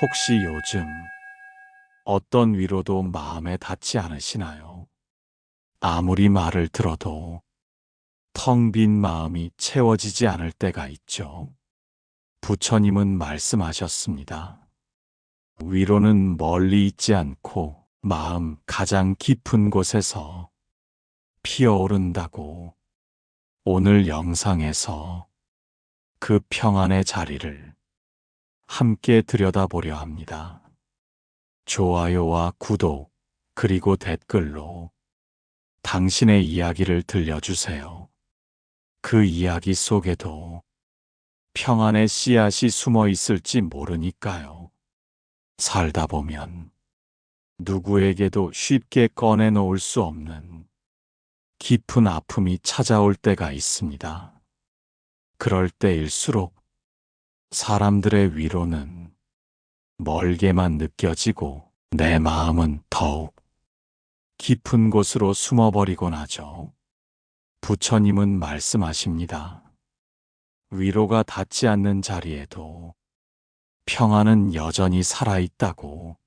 혹시 요즘 어떤 위로도 마음에 닿지 않으시나요? 아무리 말을 들어도 텅 빈 마음이 채워지지 않을 때가 있죠. 부처님은 말씀하셨습니다. 위로는 멀리 있지 않고 마음 가장 깊은 곳에서 피어오른다고. 오늘 영상에서 그 평안의 자리를 함께 들여다보려 합니다. 좋아요와 구독, 그리고 댓글로 당신의 이야기를 들려주세요. 그 이야기 속에도 평안의 씨앗이 숨어 있을지 모르니까요. 살다 보면 누구에게도 쉽게 꺼내놓을 수 없는 깊은 아픔이 찾아올 때가 있습니다. 그럴 때일수록 사람들의 위로는 멀게만 느껴지고 내 마음은 더욱 깊은 곳으로 숨어버리곤 하죠. 부처님은 말씀하십니다. 위로가 닿지 않는 자리에도 평안은 여전히 살아있다고.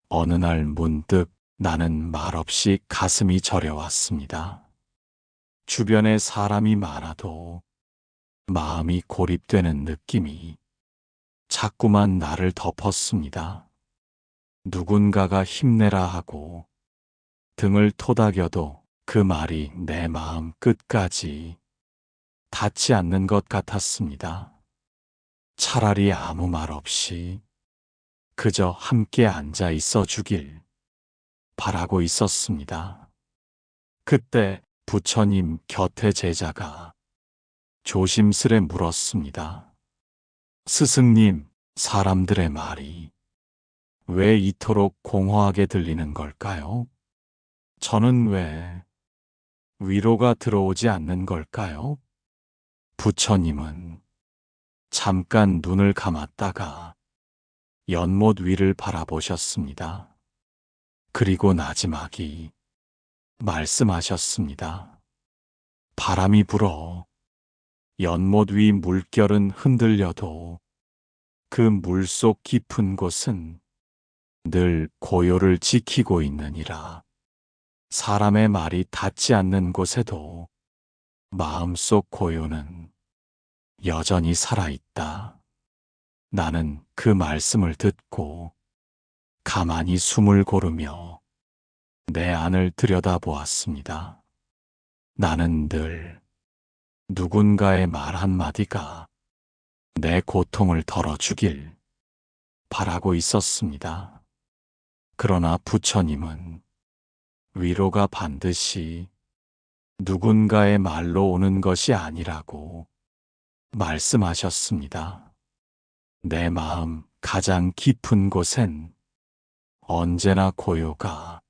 어느 날 문득 나는 말없이 가슴이 저려왔습니다. 주변에 사람이 많아도 마음이 고립되는 느낌이 자꾸만 나를 덮었습니다. 누군가가 힘내라 하고 등을 토닥여도 그 말이 내 마음 끝까지 닿지 않는 것 같았습니다. 차라리 아무 말 없이 그저 함께 앉아 있어 주길 바라고 있었습니다. 그때 부처님 곁에 제자가 조심스레 물었습니다. 스승님, 사람들의 말이 왜 이토록 공허하게 들리는 걸까요? 저는 왜 위로가 들어오지 않는 걸까요? 부처님은 잠깐 눈을 감았다가 연못 위를 바라보셨습니다. 그리고 나지막이 말씀하셨습니다. 바람이 불어 연못 위 물결은 흔들려도 그 물속 깊은 곳은 늘 고요를 지키고 있느니라. 사람의 말이 닿지 않는 곳에도 마음속 고요는 여전히 살아있다. 나는 그 말씀을 듣고 가만히 숨을 고르며 내 안을 들여다보았습니다. 나는 늘 누군가의 말 한마디가 내 고통을 덜어주길 바라고 있었습니다. 그러나 부처님은 위로가 반드시 누군가의 말로 오는 것이 아니라고 말씀하셨습니다. 내 마음 가장 깊은 곳엔 언제나 고요가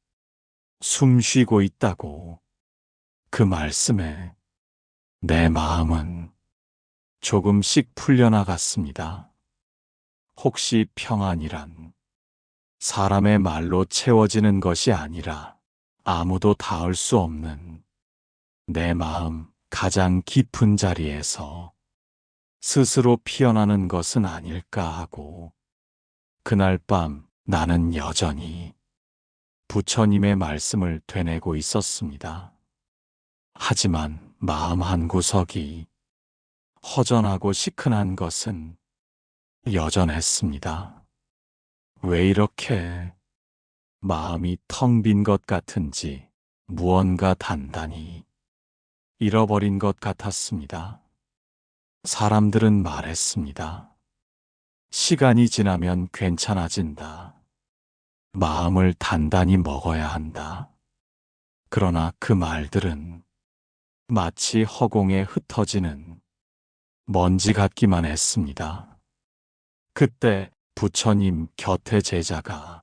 숨 쉬고 있다고. 그 말씀에 내 마음은 조금씩 풀려나갔습니다. 혹시 평안이란 사람의 말로 채워지는 것이 아니라 아무도 닿을 수 없는 내 마음 가장 깊은 자리에서 스스로 피어나는 것은 아닐까 하고, 그날 밤 나는 여전히 부처님의 말씀을 되뇌고 있었습니다. 하지만 마음 한구석이 허전하고 시큰한 것은 여전했습니다. 왜 이렇게 마음이 텅 빈 것 같은지, 무언가 단단히 잃어버린 것 같았습니다. 사람들은 말했습니다. 시간이 지나면 괜찮아진다. 마음을 단단히 먹어야 한다. 그러나 그 말들은 마치 허공에 흩어지는 먼지 같기만 했습니다. 그때 부처님 곁에 제자가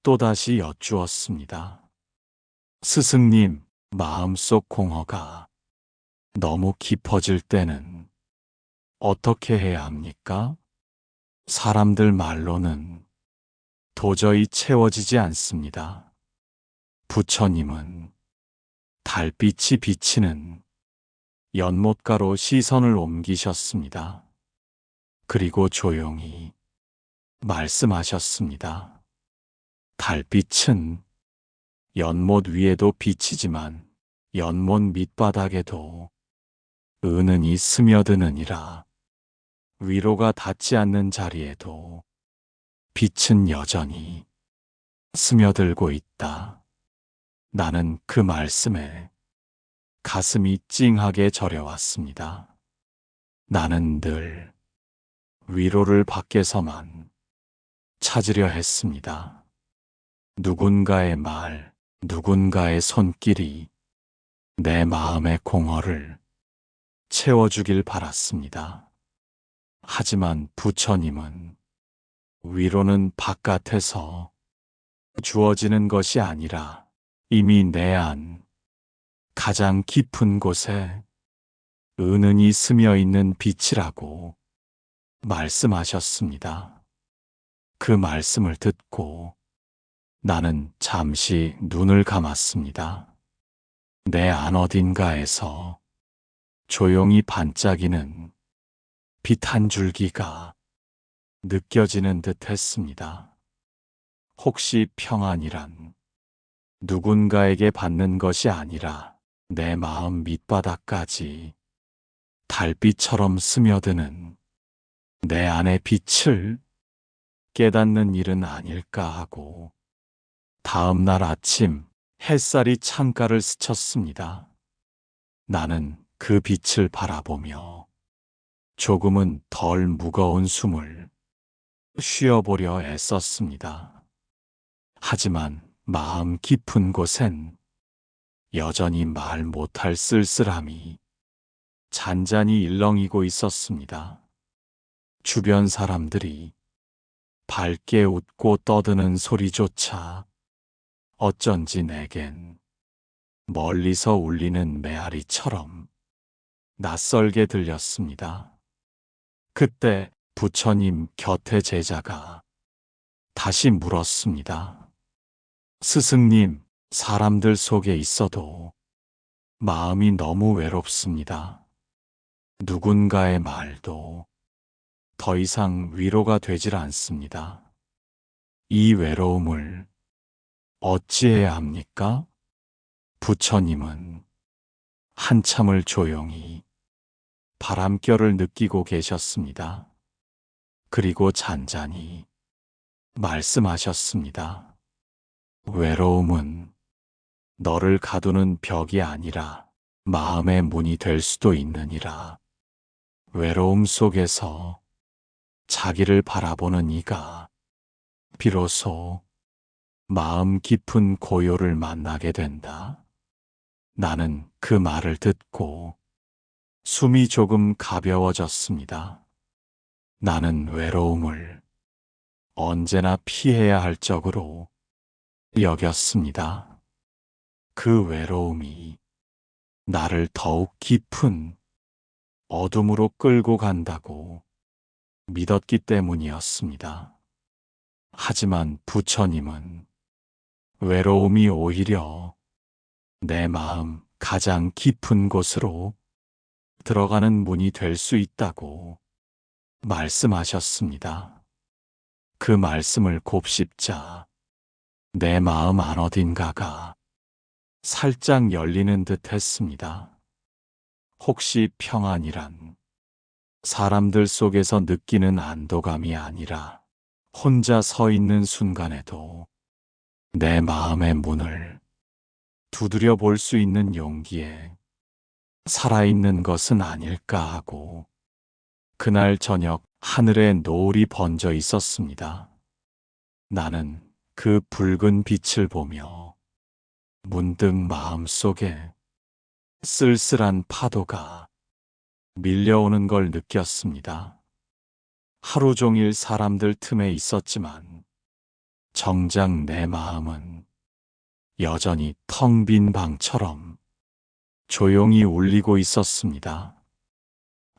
또다시 여쭈었습니다. 스승님, 마음속 공허가 너무 깊어질 때는 어떻게 해야 합니까? 사람들 말로는 도저히 채워지지 않습니다. 부처님은 달빛이 비치는 연못가로 시선을 옮기셨습니다. 그리고 조용히 말씀하셨습니다. 달빛은 연못 위에도 비치지만 연못 밑바닥에도 은은히 스며드느니라. 위로가 닿지 않는 자리에도 빛은 여전히 스며들고 있다. 나는 그 말씀에 가슴이 찡하게 저려왔습니다. 나는 늘 위로를 밖에서만 찾으려 했습니다. 누군가의 말, 누군가의 손길이 내 마음의 공허를 채워주길 바랐습니다. 하지만 부처님은 위로는 바깥에서 주어지는 것이 아니라 이미 내 안 가장 깊은 곳에 은은히 스며 있는 빛이라고 말씀하셨습니다. 그 말씀을 듣고 나는 잠시 눈을 감았습니다. 내 안 어딘가에서 조용히 반짝이는 빛 한 줄기가 느껴지는 듯 했습니다. 혹시 평안이란 누군가에게 받는 것이 아니라 내 마음 밑바닥까지 달빛처럼 스며드는 내 안의 빛을 깨닫는 일은 아닐까 하고 다음 날 아침 햇살이 창가를 스쳤습니다. 나는 그 빛을 바라보며 조금은 덜 무거운 숨을 쉬어보려 애썼습니다. 하지만 마음 깊은 곳엔 여전히 말 못할 쓸쓸함이 잔잔히 일렁이고 있었습니다. 주변 사람들이 밝게 웃고 떠드는 소리조차 어쩐지 내겐 멀리서 울리는 메아리처럼 낯설게 들렸습니다. 그때 부처님 곁에 제자가 다시 물었습니다. 스승님, 사람들 속에 있어도 마음이 너무 외롭습니다. 누군가의 말도 더 이상 위로가 되질 않습니다. 이 외로움을 어찌해야 합니까? 부처님은 한참을 조용히 바람결을 느끼고 계셨습니다. 그리고 잔잔히 말씀하셨습니다. 외로움은 너를 가두는 벽이 아니라 마음의 문이 될 수도 있느니라. 외로움 속에서 자기를 바라보는 이가 비로소 마음 깊은 고요를 만나게 된다. 나는 그 말을 듣고 숨이 조금 가벼워졌습니다. 나는 외로움을 언제나 피해야 할 적으로 여겼습니다. 그 외로움이 나를 더욱 깊은 어둠으로 끌고 간다고 믿었기 때문이었습니다. 하지만 부처님은 외로움이 오히려 내 마음 가장 깊은 곳으로 들어가는 문이 될 수 있다고 말씀하셨습니다. 그 말씀을 곱씹자 내 마음 안 어딘가가 살짝 열리는 듯 했습니다. 혹시 평안이란 사람들 속에서 느끼는 안도감이 아니라 혼자 서 있는 순간에도 내 마음의 문을 두드려 볼 수 있는 용기에 살아있는 것은 아닐까 하고 그날 저녁 하늘에 노을이 번져 있었습니다. 나는 그 붉은 빛을 보며 문득 마음속에 쓸쓸한 파도가 밀려오는 걸 느꼈습니다. 하루 종일 사람들 틈에 있었지만 정작 내 마음은 여전히 텅 빈 방처럼 조용히 울리고 있었습니다.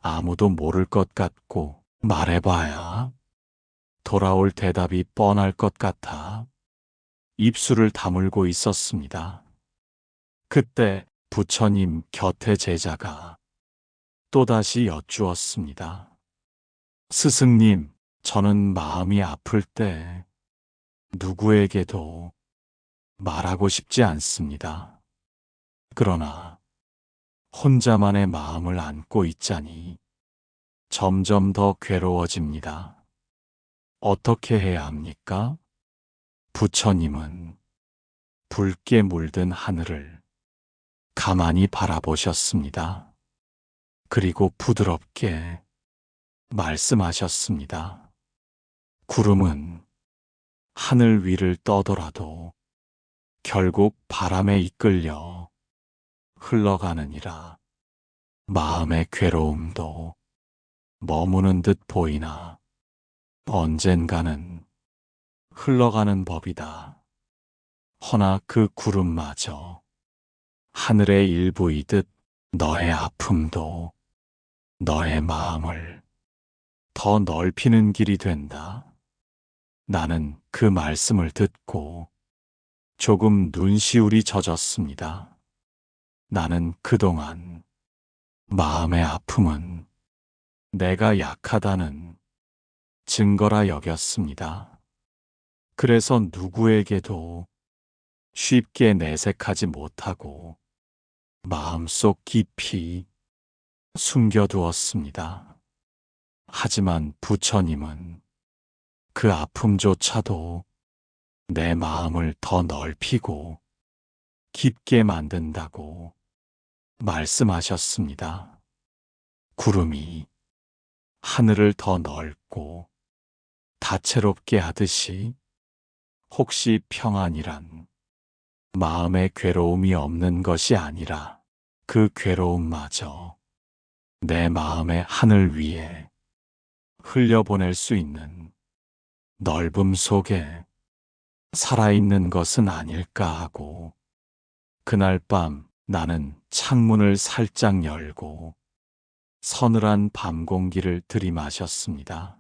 아무도 모를 것 같고 말해봐야 돌아올 대답이 뻔할 것 같아 입술을 다물고 있었습니다. 그때 부처님 곁에 제자가 또다시 여쭈었습니다. 스승님, 저는 마음이 아플 때 누구에게도 말하고 싶지 않습니다. 그러나 혼자만의 마음을 안고 있자니 점점 더 괴로워집니다. 어떻게 해야 합니까? 부처님은 붉게 물든 하늘을 가만히 바라보셨습니다. 그리고 부드럽게 말씀하셨습니다. 구름은 하늘 위를 떠더라도 결국 바람에 이끌려 흘러가느니라. 마음의 괴로움도 머무는 듯 보이나 언젠가는 흘러가는 법이다. 허나 그 구름마저 하늘의 일부이듯 너의 아픔도 너의 마음을 더 넓히는 길이 된다. 나는 그 말씀을 듣고 조금 눈시울이 젖었습니다. 나는 그동안 마음의 아픔은 내가 약하다는 증거라 여겼습니다. 그래서 누구에게도 쉽게 내색하지 못하고 마음속 깊이 숨겨두었습니다. 하지만 부처님은 그 아픔조차도 내 마음을 더 넓히고 깊게 만든다고 말씀하셨습니다. 구름이 하늘을 더 넓고 다채롭게 하듯이 혹시 평안이란 마음의 괴로움이 없는 것이 아니라 그 괴로움마저 내 마음의 하늘 위에 흘려보낼 수 있는 넓음 속에 살아있는 것은 아닐까 하고 그날 밤 나는 창문을 살짝 열고 서늘한 밤 공기를 들이마셨습니다.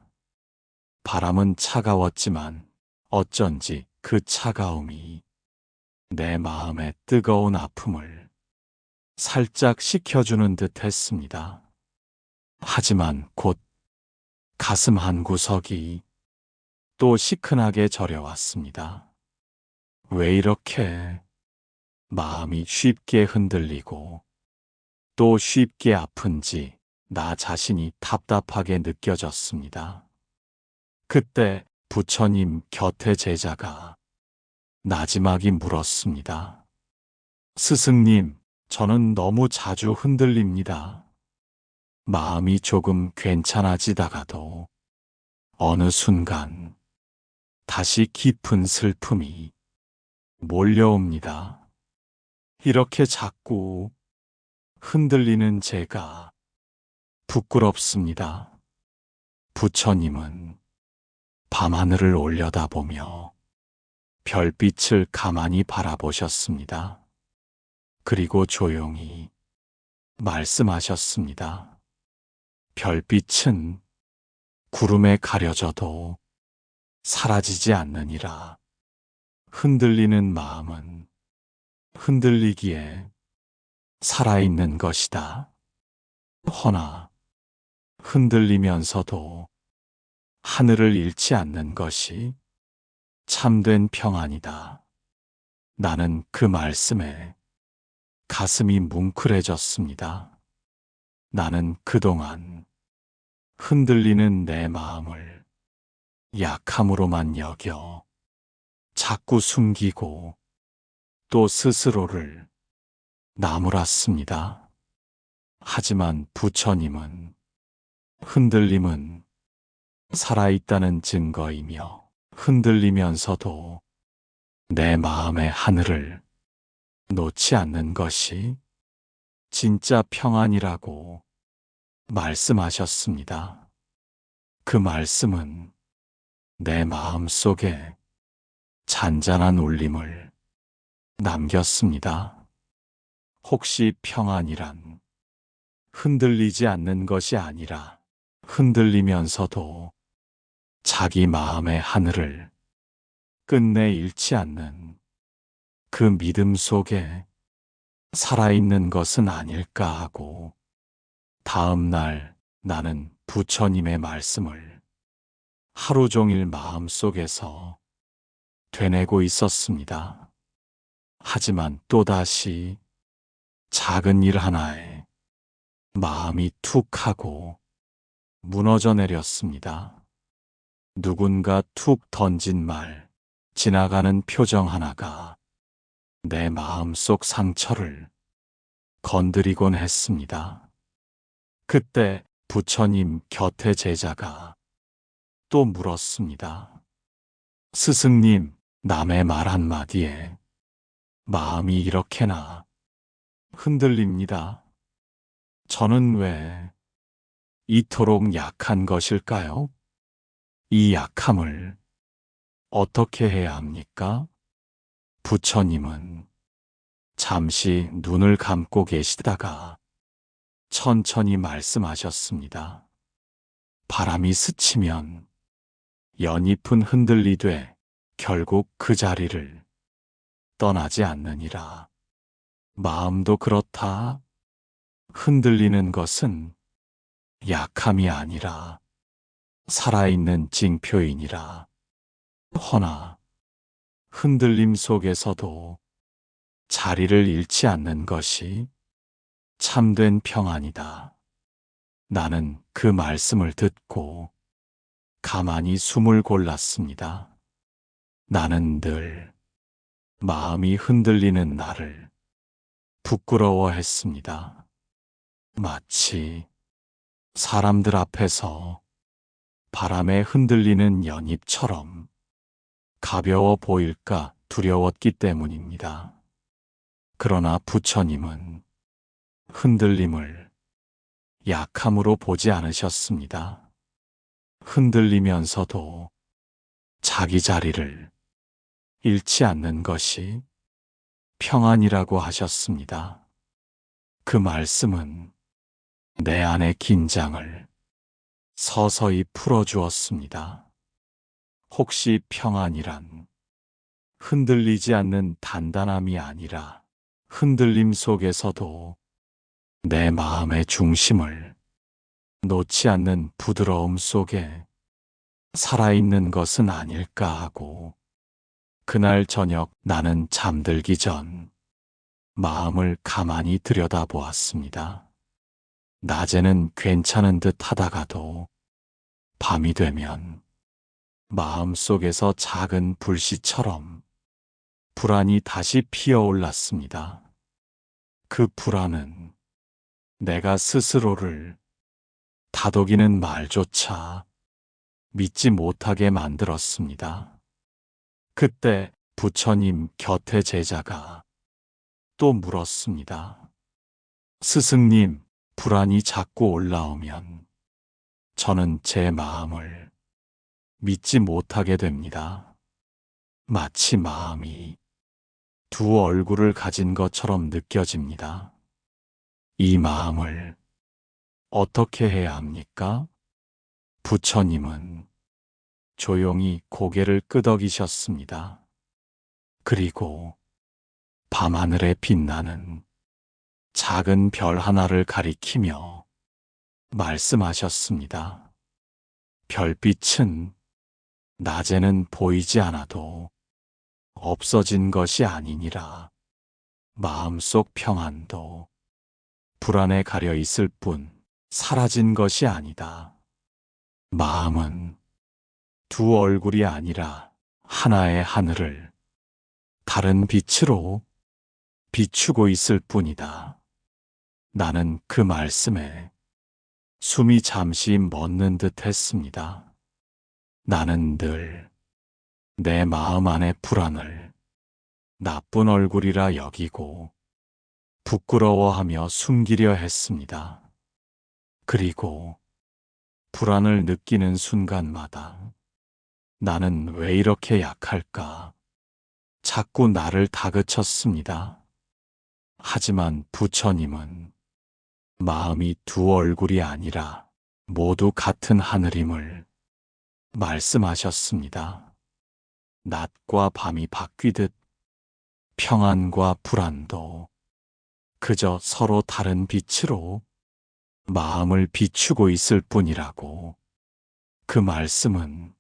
바람은 차가웠지만 어쩐지 그 차가움이 내 마음의 뜨거운 아픔을 살짝 식혀주는 듯 했습니다. 하지만 곧 가슴 한 구석이 또 시큰하게 저려왔습니다. 왜 이렇게 마음이 쉽게 흔들리고 또 쉽게 아픈지 나 자신이 답답하게 느껴졌습니다. 그때 부처님 곁에 제자가 나지막이 물었습니다. 스승님, 저는 너무 자주 흔들립니다. 마음이 조금 괜찮아지다가도 어느 순간 다시 깊은 슬픔이 몰려옵니다. 이렇게 자꾸 흔들리는 제가 부끄럽습니다. 부처님은 밤하늘을 올려다보며 별빛을 가만히 바라보셨습니다. 그리고 조용히 말씀하셨습니다. 별빛은 구름에 가려져도 사라지지 않느니라. 흔들리는 마음은 흔들리기에 살아있는 것이다. 허나 흔들리면서도 하늘을 잃지 않는 것이 참된 평안이다. 나는 그 말씀에 가슴이 뭉클해졌습니다. 나는 그동안 흔들리는 내 마음을 약함으로만 여겨 자꾸 숨기고 또 스스로를 나무랐습니다. 하지만 부처님은 흔들림은 살아있다는 증거이며 흔들리면서도 내 마음의 하늘을 놓지 않는 것이 진짜 평안이라고 말씀하셨습니다. 그 말씀은 내 마음 속에 잔잔한 울림을 남겼습니다. 혹시 평안이란 흔들리지 않는 것이 아니라 흔들리면서도 자기 마음의 하늘을 끝내 잃지 않는 그 믿음 속에 살아있는 것은 아닐까 하고 다음 날 나는 부처님의 말씀을 하루 종일 마음속에서 되뇌고 있었습니다. 하지만 또다시 작은 일 하나에 마음이 툭 하고 무너져 내렸습니다. 누군가 툭 던진 말, 지나가는 표정 하나가 내 마음속 상처를 건드리곤 했습니다. 그때 부처님 곁에 제자가 또 물었습니다. 스승님, 남의 말 한마디에 마음이 이렇게나 흔들립니다. 저는 왜 이토록 약한 것일까요? 이 약함을 어떻게 해야 합니까? 부처님은 잠시 눈을 감고 계시다가 천천히 말씀하셨습니다. 바람이 스치면 연잎은 흔들리되 결국 그 자리를 떠나지 않느니라. 마음도 그렇다. 흔들리는 것은 약함이 아니라 살아있는 징표이니라. 허나 흔들림 속에서도 자리를 잃지 않는 것이 참된 평안이다. 나는 그 말씀을 듣고 가만히 숨을 골랐습니다. 나는 늘 마음이 흔들리는 나를 부끄러워했습니다. 마치 사람들 앞에서 바람에 흔들리는 연잎처럼 가벼워 보일까 두려웠기 때문입니다. 그러나 부처님은 흔들림을 약함으로 보지 않으셨습니다. 흔들리면서도 자기 자리를 잃지 않는 것이 평안이라고 하셨습니다. 그 말씀은 내 안의 긴장을 서서히 풀어주었습니다. 혹시 평안이란 흔들리지 않는 단단함이 아니라 흔들림 속에서도 내 마음의 중심을 놓지 않는 부드러움 속에 살아있는 것은 아닐까 하고, 그날 저녁 나는 잠들기 전 마음을 가만히 들여다보았습니다. 낮에는 괜찮은 듯 하다가도 밤이 되면 마음속에서 작은 불씨처럼 불안이 다시 피어올랐습니다. 그 불안은 내가 스스로를 다독이는 말조차 믿지 못하게 만들었습니다. 그때 부처님 곁에 제자가 또 물었습니다. 스승님, 불안이 자꾸 올라오면 저는 제 마음을 믿지 못하게 됩니다. 마치 마음이 두 얼굴을 가진 것처럼 느껴집니다. 이 마음을 어떻게 해야 합니까? 부처님은 조용히 고개를 끄덕이셨습니다. 그리고 밤하늘에 빛나는 작은 별 하나를 가리키며 말씀하셨습니다. 별빛은 낮에는 보이지 않아도 없어진 것이 아니니라. 마음속 평안도 불안에 가려 있을 뿐 사라진 것이 아니다. 마음은 두 얼굴이 아니라 하나의 하늘을 다른 빛으로 비추고 있을 뿐이다. 나는 그 말씀에 숨이 잠시 멎는 듯 했습니다. 나는 늘 내 마음 안의 불안을 나쁜 얼굴이라 여기고 부끄러워하며 숨기려 했습니다. 그리고 불안을 느끼는 순간마다 나는 왜 이렇게 약할까? 자꾸 나를 다그쳤습니다. 하지만 부처님은 마음이 두 얼굴이 아니라 모두 같은 하늘임을 말씀하셨습니다. 낮과 밤이 바뀌듯 평안과 불안도 그저 서로 다른 빛으로 마음을 비추고 있을 뿐이라고. 그 말씀은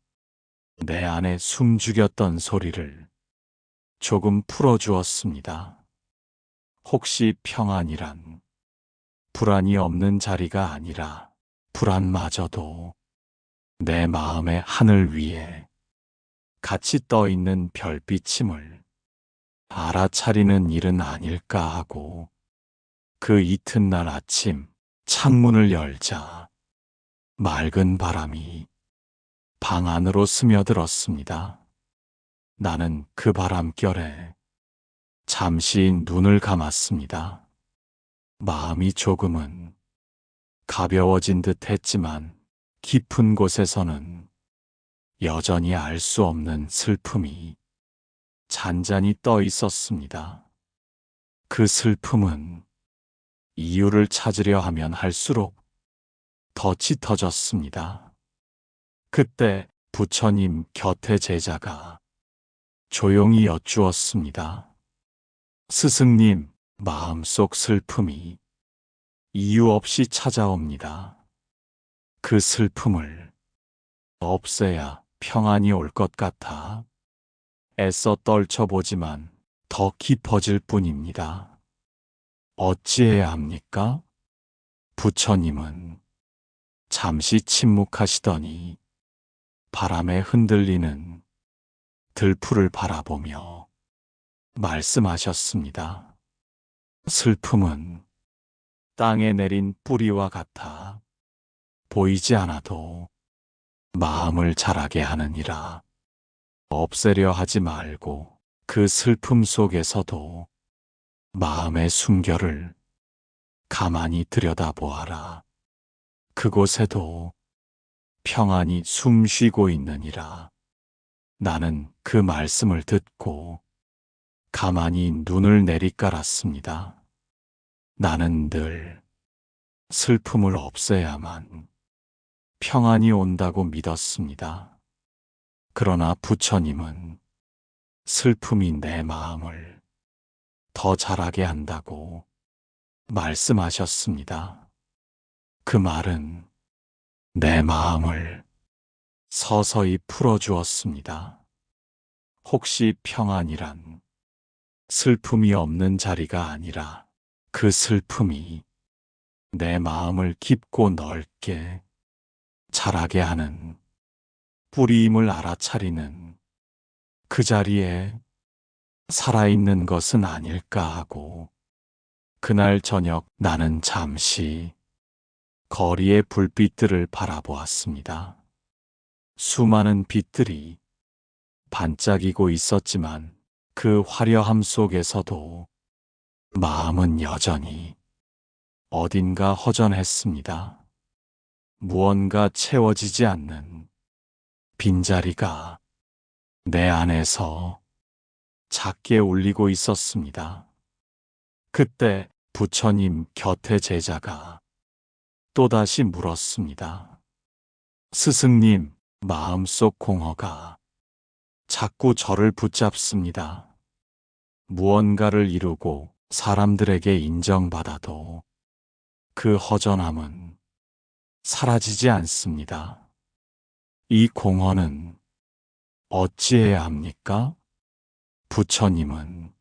내 안에 숨죽였던 소리를 조금 풀어주었습니다. 혹시 평안이란 불안이 없는 자리가 아니라 불안마저도 내 마음의 하늘 위에 같이 떠 있는 별빛임을 알아차리는 일은 아닐까 하고 그 이튿날 아침 창문을 열자 맑은 바람이 방 안으로 스며들었습니다. 나는 그 바람결에 잠시 눈을 감았습니다. 마음이 조금은 가벼워진 듯 했지만 깊은 곳에서는 여전히 알 수 없는 슬픔이 잔잔히 떠 있었습니다. 그 슬픔은 이유를 찾으려 하면 할수록 더 짙어졌습니다. 그때 부처님 곁에 제자가 조용히 여쭈었습니다. 스승님, 마음속 슬픔이 이유 없이 찾아옵니다. 그 슬픔을 없애야 평안이 올 것 같아 애써 떨쳐보지만 더 깊어질 뿐입니다. 어찌해야 합니까? 부처님은 잠시 침묵하시더니 바람에 흔들리는 들풀을 바라보며 말씀하셨습니다. 슬픔은 땅에 내린 뿌리와 같아 보이지 않아도 마음을 자라게 하느니라. 없애려 하지 말고 그 슬픔 속에서도 마음의 숨결을 가만히 들여다보아라. 그곳에도 평안이 숨쉬고 있느니라. 나는 그 말씀을 듣고 가만히 눈을 내리깔았습니다. 나는 늘 슬픔을 없애야만 평안이 온다고 믿었습니다. 그러나 부처님은 슬픔이 내 마음을 더 자라게 한다고 말씀하셨습니다. 그 말은 내 마음을 서서히 풀어주었습니다. 혹시 평안이란 슬픔이 없는 자리가 아니라 그 슬픔이 내 마음을 깊고 넓게 자라게 하는 뿌리임을 알아차리는 그 자리에 살아있는 것은 아닐까 하고 그날 저녁 나는 잠시 거리의 불빛들을 바라보았습니다. 수많은 빛들이 반짝이고 있었지만 그 화려함 속에서도 마음은 여전히 어딘가 허전했습니다. 무언가 채워지지 않는 빈자리가 내 안에서 작게 울리고 있었습니다. 그때 부처님 곁에 제자가 또다시 물었습니다. 스승님, 마음속 공허가 자꾸 저를 붙잡습니다. 무언가를 이루고 사람들에게 인정받아도 그 허전함은 사라지지 않습니다. 이 공허는 어찌해야 합니까? 부처님은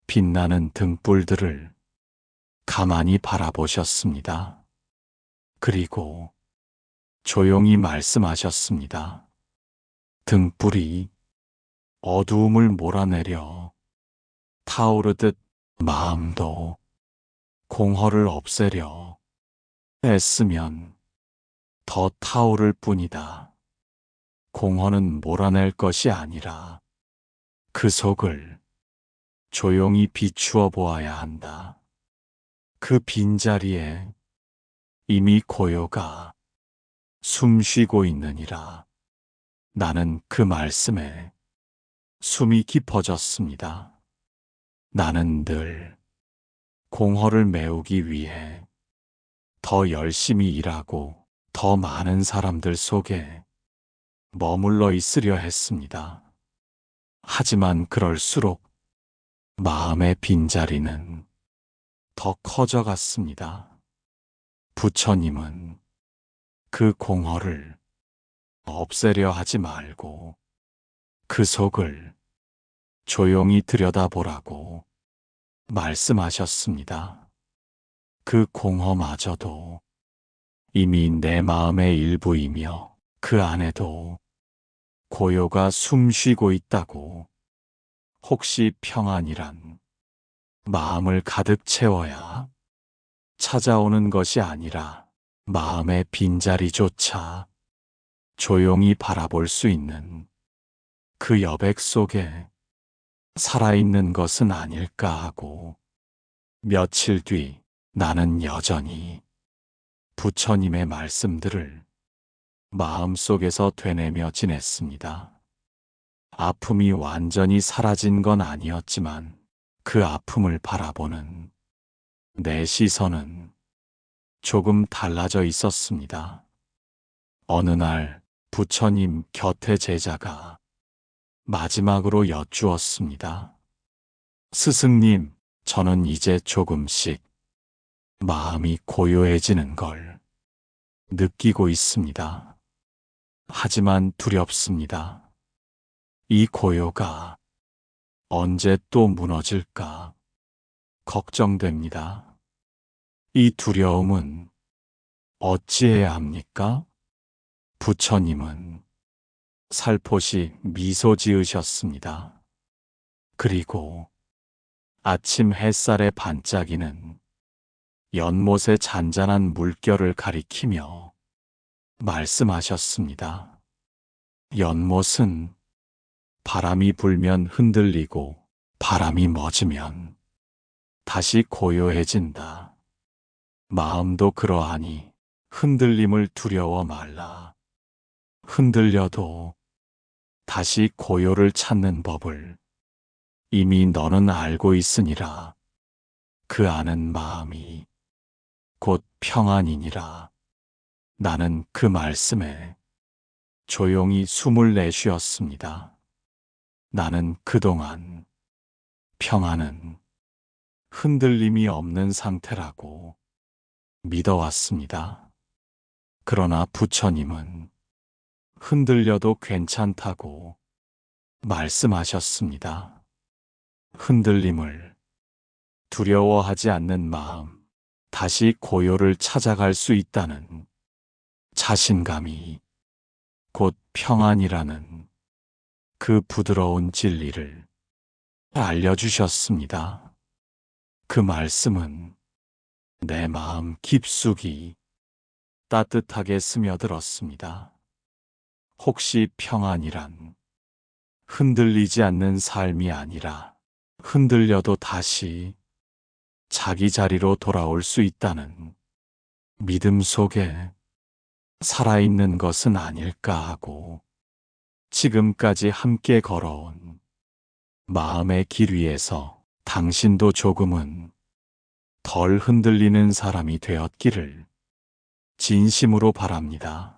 빛나는 등불들을 가만히 바라보셨습니다. 그리고 조용히 말씀하셨습니다. 등불이 어두움을 몰아내려 타오르듯 마음도 공허를 없애려 애쓰면 더 타오를 뿐이다. 공허는 몰아낼 것이 아니라 그 속을 조용히 비추어 보아야 한다. 그 빈자리에 이미 고요가 숨쉬고 있느니라. 나는 그 말씀에 숨이 깊어졌습니다. 나는 늘 공허를 메우기 위해 더 열심히 일하고 더 많은 사람들 속에 머물러 있으려 했습니다. 하지만 그럴수록 마음의 빈자리는 더 커져갔습니다. 부처님은 그 공허를 없애려 하지 말고 그 속을 조용히 들여다보라고 말씀하셨습니다. 그 공허마저도 이미 내 마음의 일부이며 그 안에도 고요가 숨쉬고 있다고. 혹시 평안이란 마음을 가득 채워야 찾아오는 것이 아니라 마음의 빈자리조차 조용히 바라볼 수 있는 그 여백 속에 살아있는 것은 아닐까 하고. 며칠 뒤 나는 여전히 부처님의 말씀들을 마음속에서 되뇌며 지냈습니다. 아픔이 완전히 사라진 건 아니었지만 그 아픔을 바라보는 내 시선은 조금 달라져 있었습니다. 어느 날 부처님 곁에 제자가 마지막으로 여쭈었습니다. 스승님, 저는 이제 조금씩 마음이 고요해지는 걸 느끼고 있습니다. 하지만 두렵습니다. 이 고요가 언제 또 무너질까 걱정됩니다. 이 두려움은 어찌해야 합니까? 부처님은 살포시 미소 지으셨습니다. 그리고 아침 햇살에 반짝이는 연못의 잔잔한 물결을 가리키며 말씀하셨습니다. 연못은 바람이 불면 흔들리고 바람이 멎으면 다시 고요해진다. 마음도 그러하니 흔들림을 두려워 말라. 흔들려도 다시 고요를 찾는 법을 이미 너는 알고 있으니라. 그 아는 마음이 곧 평안이니라. 나는 그 말씀에 조용히 숨을 내쉬었습니다. 나는 그동안 평안은 흔들림이 없는 상태라고 믿어왔습니다. 그러나 부처님은 흔들려도 괜찮다고 말씀하셨습니다. 흔들림을 두려워하지 않는 마음, 다시 고요를 찾아갈 수 있다는 자신감이 곧 평안이라는 그 부드러운 진리를 알려주셨습니다. 그 말씀은 내 마음 깊숙이 따뜻하게 스며들었습니다. 혹시 평안이란 흔들리지 않는 삶이 아니라 흔들려도 다시 자기 자리로 돌아올 수 있다는 믿음 속에 살아있는 것은 아닐까 하고. 지금까지 함께 걸어온 마음의 길 위에서 당신도 조금은 덜 흔들리는 사람이 되었기를 진심으로 바랍니다.